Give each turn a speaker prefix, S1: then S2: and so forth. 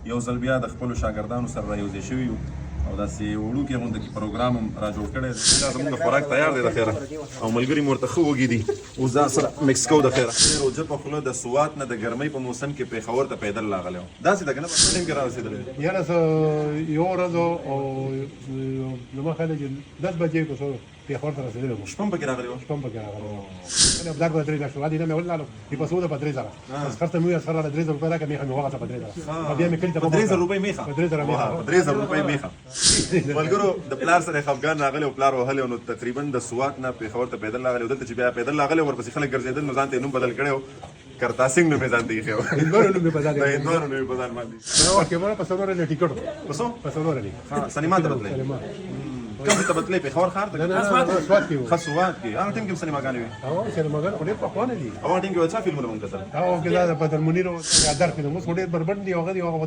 S1: یو ځل بیا د خپلو شاګردانو سره رایوځای شوي یو او داسې وړوکی غونډه کې پروګرام هم را جوړ کړی دی. دا زموږ خوراک تیار دی د خیره او ملګري مو ورته ښه وږي دي، اوس ځان سره مکس کوو د خیره. روژه په خوله د سوات نه د ګرمۍ په موسم کې پېښور ته پیدل راغلی وم. داسې ده که نه په ټایم کې را رسېدلی؟
S2: یاره یوه ورځ او زما خیال دی چې 10 بجې په څو پېښور ته رسېدلی وم.
S1: شپه هم پکې راغلی وه؟
S2: شپه هم پکې راغلی وم. ابدار په 3 شو غادي نه مې ولاړو په پسو ده په 3000 بس خرڅ مې سره 3000 روپۍ راکړه میخه مې وغته په 3000 بیا مې کلی ته
S1: په 3000 روپۍ میخه؟
S2: په 3000 میخه
S1: په 3000 روپۍ میخه. ملګرو د پلار سره خفګان راغلی او پلار وهلی نو تقریبا د سوات نه پېښور ته پیدل راغلی او دلته چې بیا پیدل راغلی ورپسې خلک ګرځېدل نو ځان ته یې نوم بدل کړی و، کرتا سینګ نوم یې ځان ته ایښی و.
S2: هندوانو نوم یې په ځان
S1: د هندوانو نوم یې په ځان باندې.
S2: دا وخت کې مړه په څلور نه ټیکټ
S1: په څو؟
S2: په څلور نه
S1: سینما ته بتلی؟ کوم ته بتلی؟ پېښور ښار ته؟
S2: نه سوات کې و.
S1: ښه سوات کې هغه ټیم کې هم سینماګانې وي؟
S2: هغه سینماګانې خو ډېر پخوانه دي.
S1: هغه ټیم کې څه فلمونه مو کتل؟
S2: هغه کې دا د بدر منیر او یادار فلم اوس خو ډېر بربنډ دي. هغه